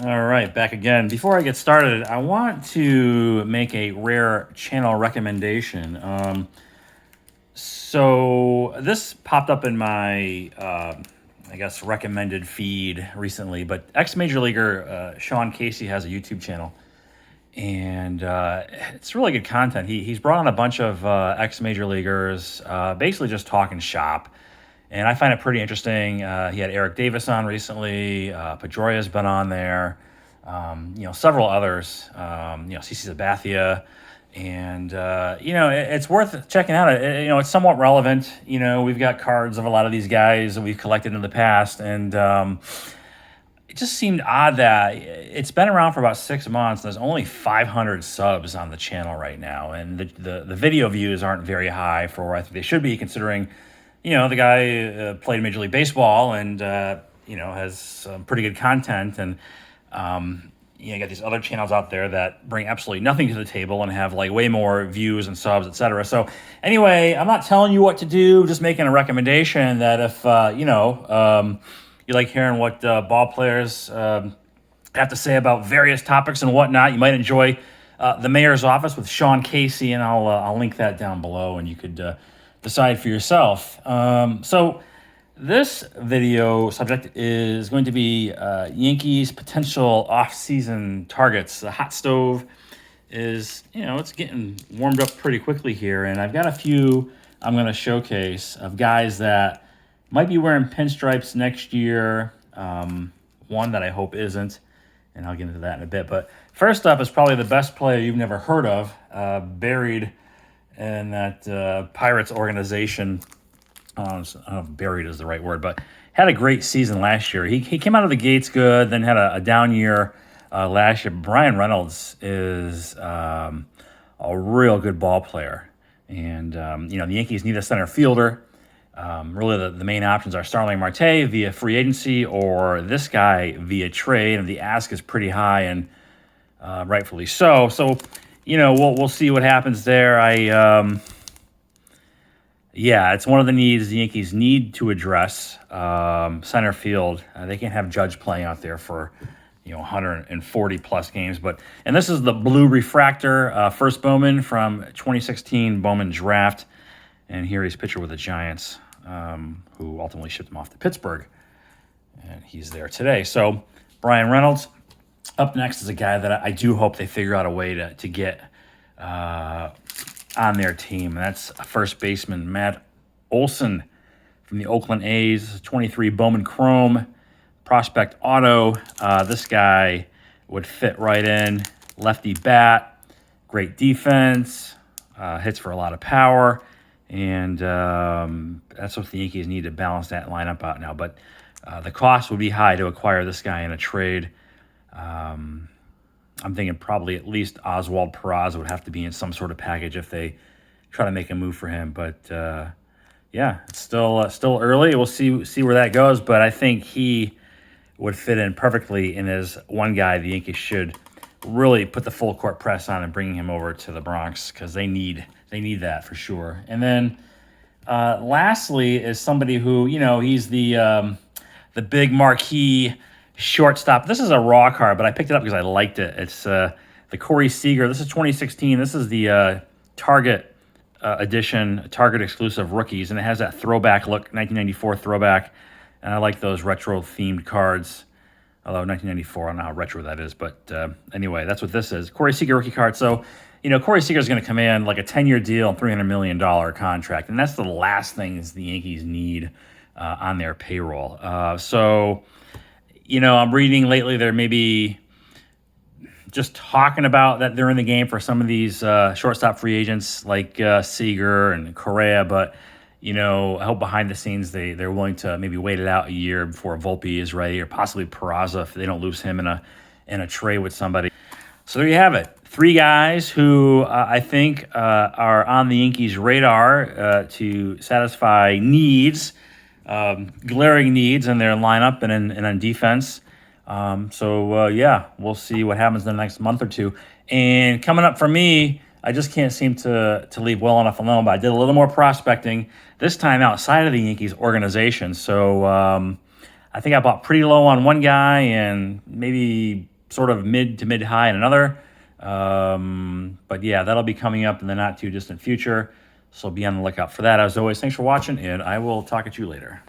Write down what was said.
All right, back again. Before I get started, I want to make a rare channel recommendation. So this popped up in my, I guess, recommended feed recently. But ex-major leaguer Sean Casey has a YouTube channel, and it's really good content. He's brought on a bunch of ex-major leaguers, basically just talking shop. And I find it pretty interesting. He had Eric Davis on recently. Pedroia's been on there. Several others. CC Sabathia, and it's worth checking out. It's somewhat relevant. We've got cards of a lot of these guys that we've collected in the past, and it just seemed odd that it's been around for about 6 months. And there's only 500 subs on the channel right now, and the video views aren't very high for where I think they should be, considering the guy played Major League Baseball and, has some pretty good content. And, you got these other channels out there that bring absolutely nothing to the table and have like way more views and subs, etc. So anyway, I'm not telling you what to do, just making a recommendation that if, you like hearing what ball players have to say about various topics and whatnot, you might enjoy The Mayor's Office with Sean Casey, and I'll link that down below, and you could decide for yourself. So this video subject is going to be Yankees potential off-season targets. The hot stove is, it's getting warmed up pretty quickly here, and I've got a few I'm going to showcase of guys that might be wearing pinstripes next year. One that I hope isn't, and I'll get into that in a bit. But first up is probably the best player you've never heard of, buried in that Pirates organization. I don't know if buried is the right word, but had a great season last year. He came out of the gates good, then had a down year last year. Brian Reynolds is a real good ball player. And, the Yankees need a center fielder. Really, the main options are Starling Marte via free agency or this guy via trade. And the ask is pretty high, and rightfully so. So, we'll see what happens there. It's one of the needs the Yankees need to address. Center field, they can't have Judge playing out there for 140 plus games. And this is the blue refractor, first Bowman from 2016 Bowman draft, and here he's pitcher with the Giants, who ultimately shipped him off to Pittsburgh, and he's there today. So Brian Reynolds. Up next is a guy that I do hope they figure out a way to get on their team. And that's first baseman Matt Olson from the Oakland A's, 23 Bowman Chrome, prospect auto. This guy would fit right in. Lefty bat, great defense, hits for a lot of power, and that's what the Yankees need to balance that lineup out now. But the cost would be high to acquire this guy in a trade. I'm thinking probably at least Oswald Peraza would have to be in some sort of package if they try to make a move for him. But it's still early. We'll see where that goes. But I think he would fit in perfectly and is one guy the Yankees should really put the full court press on and bring him over to the Bronx, because they need that for sure. And then lastly is somebody who he's the big marquee shortstop. This is a raw card, but I picked it up because I liked it. It's the Corey Seager. This is 2016. This is the Target edition, Target exclusive rookies, and it has that throwback look, 1994 throwback. And I like those retro-themed cards. Although 1994, I don't know how retro that is, but anyway, that's what this is. Corey Seager rookie card. So, Corey Seager is going to come in like a 10-year deal and $300 million contract, and that's the last things the Yankees need on their payroll. I'm reading lately they're maybe just talking about that they're in the game for some of these shortstop free agents like Seager and Correa, but I hope behind the scenes they're willing to maybe wait it out a year before Volpe is ready, or possibly Peraza if they don't lose him in a trade with somebody. So there you have it. 3 guys who I think are on the Yankees' radar to satisfy needs. Glaring needs in their lineup and on defense. We'll see what happens in the next month or two. And coming up for me, I just can't seem to leave well enough alone, but I did a little more prospecting, this time outside of the Yankees organization. So I think I bought pretty low on one guy and maybe sort of mid to mid high in another. But yeah, that'll be coming up in the not too distant future. So be on the lookout for that. As always, thanks for watching, and I will talk at you later.